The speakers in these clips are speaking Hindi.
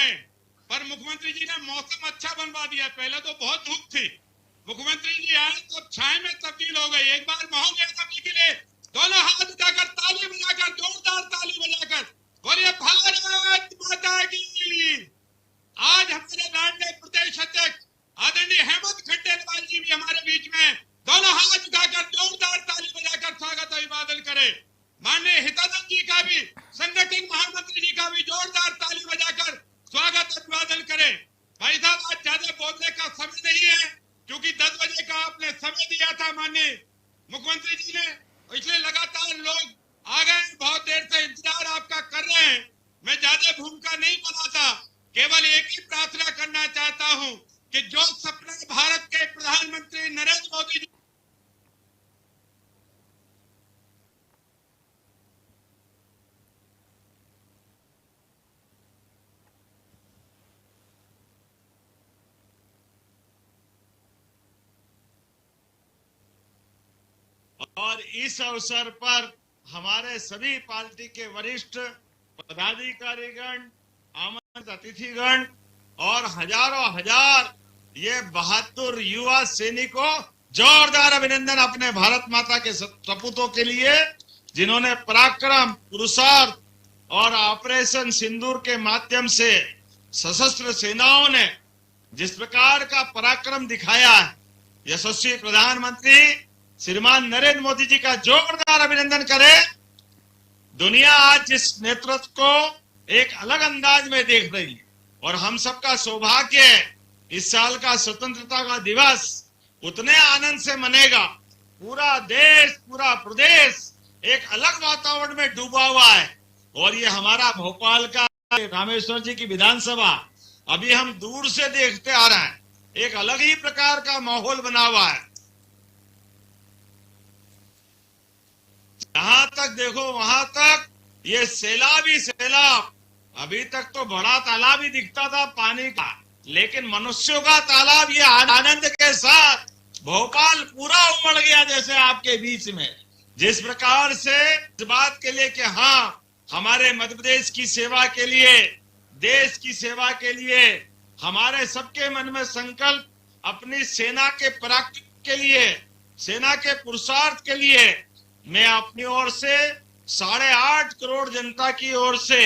आए, पर मुख्यमंत्री जी ने मौसम अच्छा बनवा दिया। पहले तो बहुत धूप थी, मुख्यमंत्री जी आए तो छाए में तब्दील हो गई। एक बार महोदय सभी के लिए दोनों हाथ उठाकर ताली बजाकर, जोरदार ताली बजाकर बोलिए भारत माता की। आज हमारे माननीय प्रदेश अध्यक्ष आदरणीय हेमंत खंडेलवाल जी भी हमारे बीच में दोनों हाथ उठाकर जोरदार ताली बजाकर स्वागत अभिवादन करें। माननीय हितानंद जी का भी, संगठन महामंत्री जी का भी जोरदार ताली बजाकर स्वागत अभिवादन करें। भाई साहब, आज ज्यादा बोलने का समय नहीं है, क्योंकि 10 बजे का आपने समय दिया था माननीय मुख्यमंत्री जी ने, इसलिए लगातार लोग आ गए, बहुत देर से इंतजार आपका कर रहे हैं। मैं ज्यादा भूमिका नहीं बनाता, केवल एक ही प्रार्थना करना चाहता हूं कि जो सपना भारत के प्रधानमंत्री नरेंद्र मोदी जी और इस अवसर पर हमारे सभी पार्टी के वरिष्ठ पदाधिकारीगण, आमंत्रित अतिथिगण और हजारों हजार ये बहादुर युवा सैनिकों, जोरदार अभिनंदन अपने भारत माता के सपूतों के लिए, जिन्होंने पराक्रम, पुरुषार्थ और ऑपरेशन सिंदूर के माध्यम से सशस्त्र सेनाओं ने जिस प्रकार का पराक्रम दिखाया है, यशस्वी प्रधानमंत्री श्रीमान नरेंद्र मोदी जी का जोरदार अभिनंदन करें। दुनिया आज जिस नेतृत्व को एक अलग अंदाज में देख रही है और हम सबका सौभाग्य है, इस साल का स्वतंत्रता का दिवस उतने आनंद से मनेगा। पूरा देश, पूरा प्रदेश एक अलग वातावरण में डूबा हुआ है। और ये हमारा भोपाल का रामेश्वर जी की विधानसभा अभी हम दूर से देखते आ रहे हैं, एक अलग ही प्रकार का माहौल बना हुआ है। जहां तक देखो वहां तक ये सैलाब ही सैलाब। अभी तक तो बड़ा तालाब ही दिखता था पानी का, लेकिन मनुष्यों का तालाब ये आनंद के साथ भोपाल पूरा उमड़ गया जैसे आपके बीच में। जिस प्रकार से इस बात के लिए कि हाँ, हमारे मध्य प्रदेश की सेवा के लिए, देश की सेवा के लिए हमारे सबके मन में संकल्प, अपनी सेना के पराक्रम के लिए, सेना के पुरुषार्थ के लिए मैं अपनी ओर से 8.5 करोड़ जनता की ओर से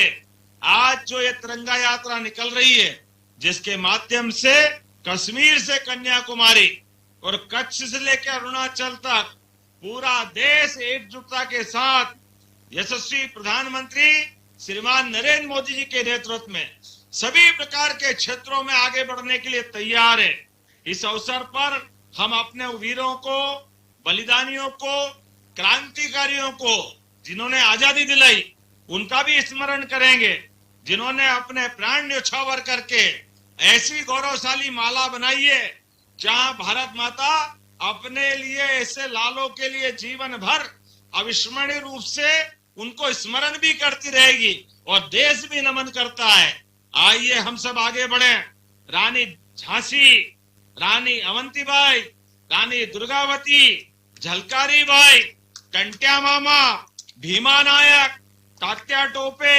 आज जो ये तिरंगा यात्रा निकल रही है, जिसके माध्यम से कश्मीर से कन्याकुमारी और कच्छ से लेकर अरुणाचल तक पूरा देश एकजुटता के साथ यशस्वी प्रधानमंत्री श्रीमान नरेंद्र मोदी जी के नेतृत्व में सभी प्रकार के क्षेत्रों में आगे बढ़ने के लिए तैयार है। इस अवसर पर हम अपने वीरों को, बलिदानियों को, क्रांतिकारियों को, जिन्होंने आजादी दिलाई, उनका भी स्मरण करेंगे, जिन्होंने अपने प्राण न्यौछावर करके ऐसी गौरवशाली माला बनाई है जहां भारत माता अपने लिए, ऐसे लालों के लिए जीवन भर अविस्मरणीय रूप से उनको स्मरण भी करती रहेगी और देश भी नमन करता है। आइए हम सब आगे बढ़े। रानी झांसी, रानी अवंतीबाई, रानी दुर्गावती, झलकारी बाई, कंट्या मामा, भीमा नायक, तात्या टोपे,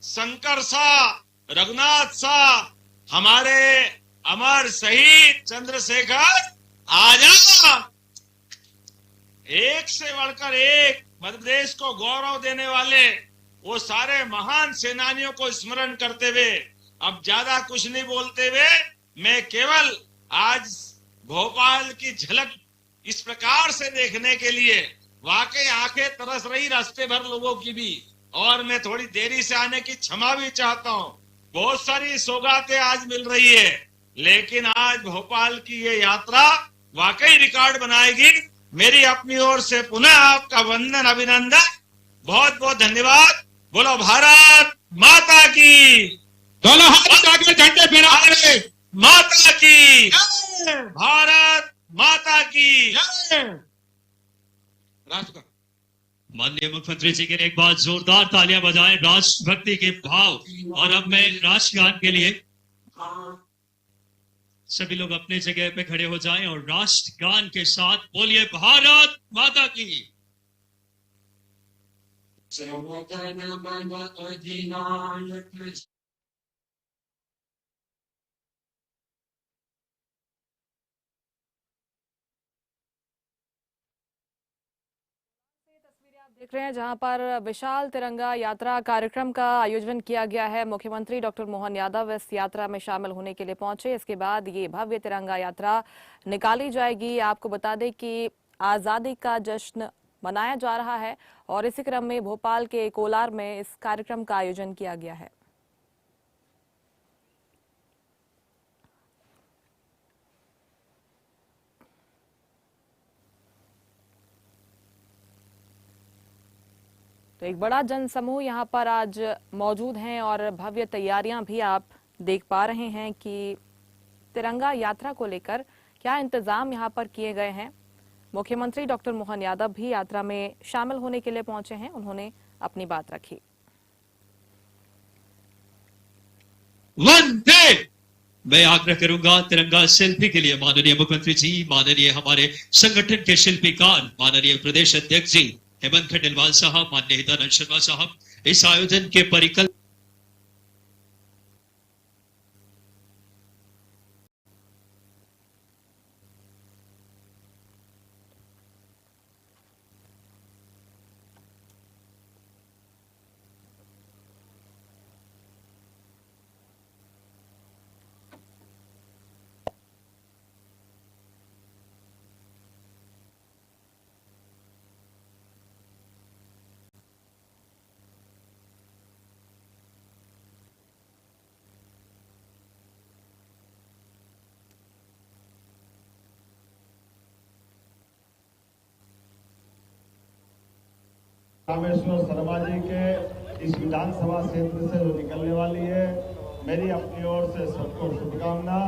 शंकर शाह, रघुनाथ शाह, हमारे अमर शहीद चंद्रशेखर आजाद, एक से बढ़कर एक मध्य प्रदेश को गौरव देने वाले वो सारे महान सेनानियों को स्मरण करते हुए, अब ज्यादा कुछ नहीं बोलते हुए, मैं केवल आज भोपाल की झलक इस प्रकार से देखने के लिए वाकई आंखें तरस रही रास्ते भर लोगों की भी, और मैं थोड़ी देरी से आने की क्षमा भी चाहता हूँ। बहुत सारी सौगातें आज मिल रही है, लेकिन आज भोपाल की ये यात्रा वाकई रिकॉर्ड बनाएगी। मेरी अपनी ओर से पुनः आपका वंदन, अभिनंदन, बहुत बहुत धन्यवाद। बोलो भारत माता की, दोनों हाथ आगे झंडे फहराए, माता की, भारत माता की। राष्ट्र माननीय मुख्यमंत्री जी के लिए एक बार जोरदार तालियां बजाएं राष्ट्रभक्ति के भाव। और अब मैं राष्ट्रगान के लिए सभी लोग अपने जगह पे खड़े हो जाएं और राष्ट्रगान के साथ बोलिए भारत माता की। देख रहे हैं जहां पर विशाल तिरंगा यात्रा कार्यक्रम का आयोजन किया गया है। मुख्यमंत्री डॉक्टर मोहन यादव इस यात्रा में शामिल होने के लिए पहुंचे। इसके बाद ये भव्य तिरंगा यात्रा निकाली जाएगी। आपको बता दें कि आजादी का जश्न मनाया जा रहा है और इसी क्रम में भोपाल के कोलार में इस कार्यक्रम का आयोजन किया गया है। तो एक बड़ा जनसमूह यहाँ पर आज मौजूद हैं और भव्य तैयारियां भी आप देख पा रहे हैं कि तिरंगा यात्रा को लेकर क्या इंतजाम यहाँ पर किए गए हैं। मुख्यमंत्री डॉक्टर मोहन यादव भी यात्रा में शामिल होने के लिए पहुंचे हैं। उन्होंने अपनी बात रखी। वंदे मैं आग्रह करूंगा तिरंगा सेल्फी के लिए माननीय मुख्यमंत्री जी, माननीय हमारे संगठन के शिल्पीकार, माननीय प्रदेश अध्यक्ष जी हेमंत खंडेलवाल साहब, माननीय हितानंद शर्मा साहब, इस आयोजन के परिकल्पना रामेश्वर शर्मा जी के इस विधानसभा क्षेत्र से जो निकलने वाली है, मेरी अपनी ओर से सबको शुभकामना।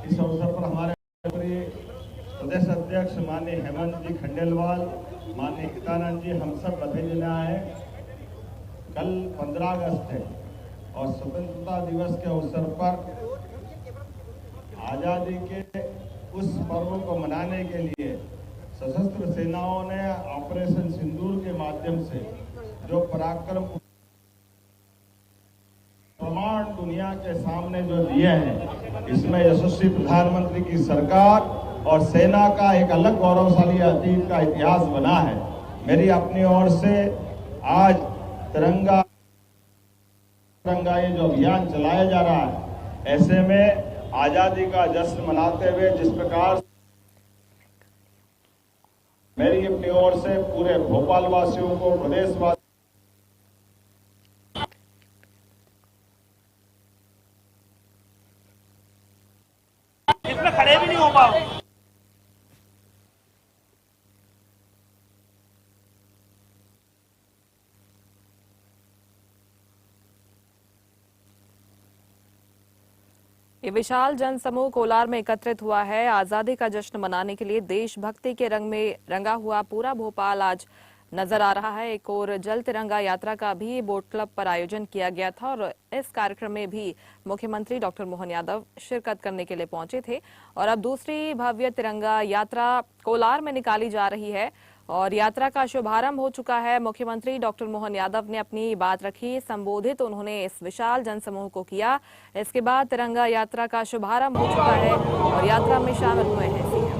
इस अवसर पर हमारे प्रदेश अध्यक्ष माननीय हेमंत जी खंडेलवाल, माननीय हितानंद जी, हम सब बधाई आए। कल 15 अगस्त है और स्वतंत्रता दिवस के अवसर पर आजादी के उस पर्व को मनाने के लिए सशस्त्र सेनाओं ने ऑपरेशन सिंदूर के माध्यम से जो पराक्रम प्रमाण दुनिया के सामने जो दिए हैं, इसमें यशस्वी प्रधानमंत्री की सरकार और सेना का एक अलग गौरवशाली अतीत का इतिहास बना है। मेरी अपनी ओर से आज तिरंगा ये जो अभियान चलाया जा रहा है, ऐसे में आजादी का जश्न मनाते हुए जिस प्रकार मेरी अपनी ओर से पूरे भोपाल वासियों को, प्रदेशवासियों इसमें खड़े भी नहीं हो पाओ। ये विशाल जनसमूह कोलार में एकत्रित हुआ है। आजादी का जश्न मनाने के लिए देशभक्ति के रंग में रंगा हुआ पूरा भोपाल आज नजर आ रहा है। एक और जल तिरंगा यात्रा का भी बोट क्लब पर आयोजन किया गया था और इस कार्यक्रम में भी मुख्यमंत्री डॉक्टर मोहन यादव शिरकत करने के लिए पहुंचे थे। और अब दूसरी भव्य तिरंगा यात्रा कोलार में निकाली जा रही है और यात्रा का शुभारंभ हो चुका है। मुख्यमंत्री डॉक्टर मोहन यादव ने अपनी बात रखी, संबोधित उन्होंने इस विशाल जनसमूह को किया। इसके बाद तिरंगा यात्रा का शुभारंभ हो चुका है और यात्रा में शामिल हुए हैं सीएम।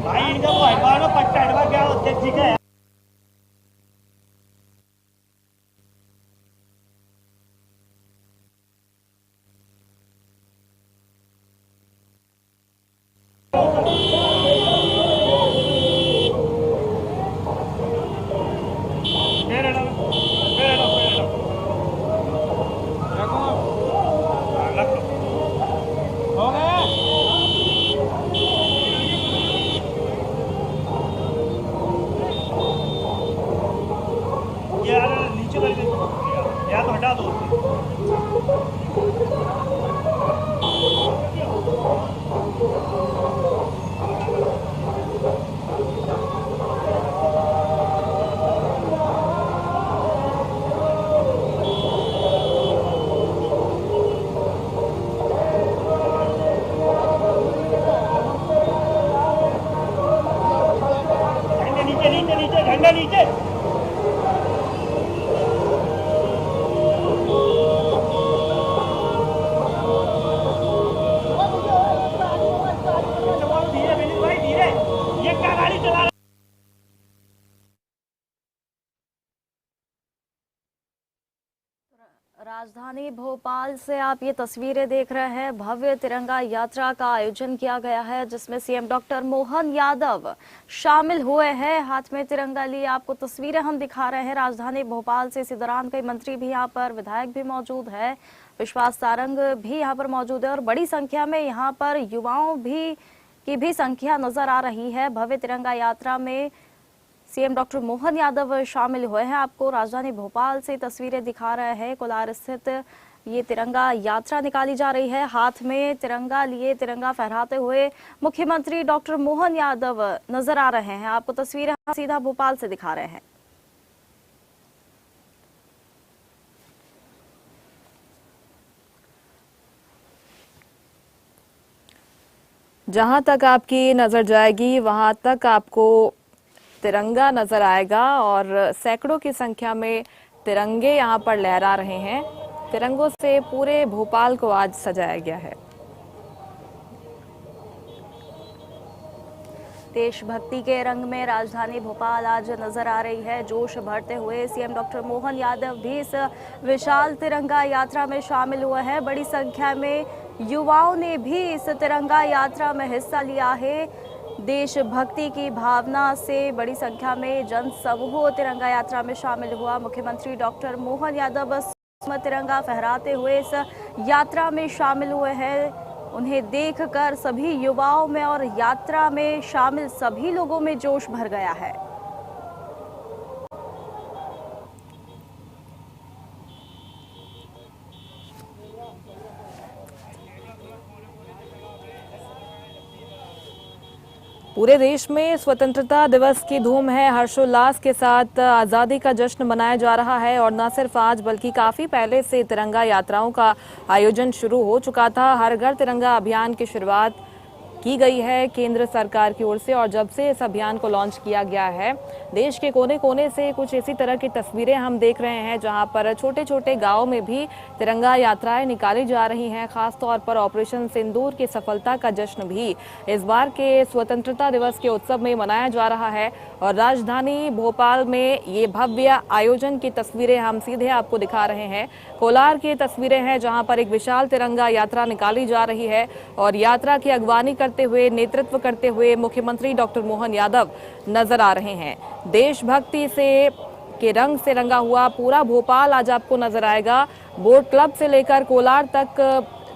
भाई इनका वो हटवानो पट्टा हटवा क्या अध्यक्ष जी का है। नीचे या तो हटा दो। राजधानी भोपाल से आप ये तस्वीरें देख रहे हैं। भव्य तिरंगा यात्रा का आयोजन किया गया है जिसमें सीएम डॉक्टर मोहन यादव शामिल हुए हैं। हाथ में तिरंगा लिए आपको तस्वीरें हम दिखा रहे हैं राजधानी भोपाल से। इसी दौरान कई मंत्री भी यहाँ पर, विधायक भी मौजूद है, विश्वास सारंग भी यहाँ पर मौजूद है और बड़ी संख्या में यहाँ पर युवाओं की भी संख्या नजर आ रही है। भव्य तिरंगा यात्रा में सीएम डॉक्टर मोहन यादव शामिल हुए हैं। आपको राजधानी भोपाल से तस्वीरें दिखा रहे हैं। कोलार स्थित ये तिरंगा यात्रा निकाली जा रही है। हाथ में तिरंगा लिए, तिरंगा फहराते हुए मुख्यमंत्री डॉक्टर मोहन यादव नजर आ रहे हैं। आपको तस्वीरें सीधा भोपाल से दिखा रहे हैं। जहां तक आपकी नजर जाएगी वहां तक आपको तिरंगा नजर आएगा और सैकड़ों की संख्या में तिरंगे यहां पर लहरा रहे हैं। तिरंगों से पूरे भोपाल को आज सजाया गया है। देशभक्ति के रंग में राजधानी भोपाल आज नजर आ रही है। जोश भरते हुए सीएम डॉक्टर मोहन यादव भी इस विशाल तिरंगा यात्रा में शामिल हुए हैं। बड़ी संख्या में युवाओं ने भी इस तिरंगा यात्रा में हिस्सा लिया है। देशभक्ति की भावना से बड़ी संख्या में जन समूह तिरंगा यात्रा में शामिल हुआ। मुख्यमंत्री डॉक्टर मोहन यादव तिरंगा फहराते हुए इस यात्रा में शामिल हुए हैं। उन्हें देखकर सभी युवाओं में और यात्रा में शामिल सभी लोगों में जोश भर गया है। पूरे देश में स्वतंत्रता दिवस की धूम है। हर्षोल्लास के साथ आज़ादी का जश्न मनाया जा रहा है और न सिर्फ आज बल्कि काफ़ी पहले से तिरंगा यात्राओं का आयोजन शुरू हो चुका था। हर घर तिरंगा अभियान की शुरुआत की गई है केंद्र सरकार की ओर से और जब से इस अभियान को लॉन्च किया गया है देश के कोने कोने से कुछ इसी तरह की तस्वीरें हम देख रहे हैं जहां पर छोटे छोटे गांवों में भी तिरंगा यात्राएं निकाली जा रही हैं। खासतौर पर ऑपरेशन सिंदूर की सफलता का जश्न भी इस बार के स्वतंत्रता दिवस के उत्सव में मनाया जा रहा है और राजधानी भोपाल में ये भव्य आयोजन की तस्वीरें हम सीधे आपको दिखा रहे हैं। कोलार की तस्वीरें हैं जहां पर एक विशाल तिरंगा यात्रा निकाली जा रही है और यात्रा की अगवानी करते हुए, नेतृत्व करते हुए मुख्यमंत्री डॉक्टर मोहन यादव नजर आ रहे हैं। देशभक्ति के रंग से रंगा हुआ पूरा भोपाल आज आपको नजर आएगा। बोट क्लब से लेकर कोलार तक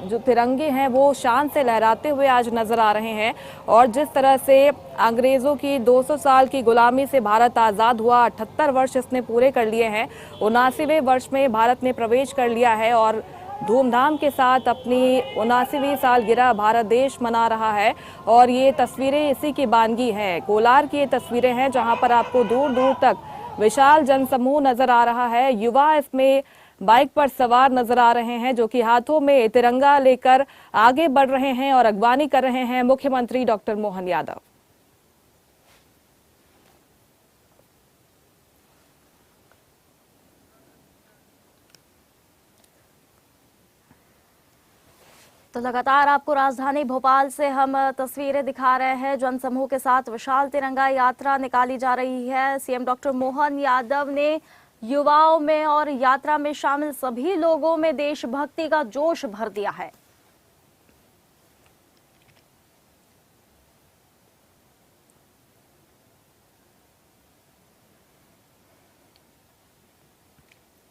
जो तिरंगे हैं वो शान से लहराते हुए आज नजर आ रहे हैं और जिस तरह से अंग्रेजों की 200 साल की गुलामी से भारत आज़ाद हुआ, 78 वर्ष इसने पूरे कर लिए हैं, 79वें वर्ष में भारत ने प्रवेश कर लिया है और धूमधाम के साथ अपनी 79वीं सालगिरह भारत देश मना रहा है और ये तस्वीरें इसी की बानगी है। कोलार की ये तस्वीरें हैं जहां पर आपको दूर दूर तक विशाल जनसमूह नजर आ रहा है। युवा इसमें बाइक पर सवार नजर आ रहे हैं जो कि हाथों में तिरंगा लेकर आगे बढ़ रहे हैं और अगवानी कर रहे हैं मुख्यमंत्री डॉक्टर मोहन यादव। तो लगातार आपको राजधानी भोपाल से हम तस्वीरें दिखा रहे हैं। जनसमूह के साथ विशाल तिरंगा यात्रा निकाली जा रही है। सीएम डॉक्टर मोहन यादव ने युवाओं में और यात्रा में शामिल सभी लोगों में देशभक्ति का जोश भर दिया है।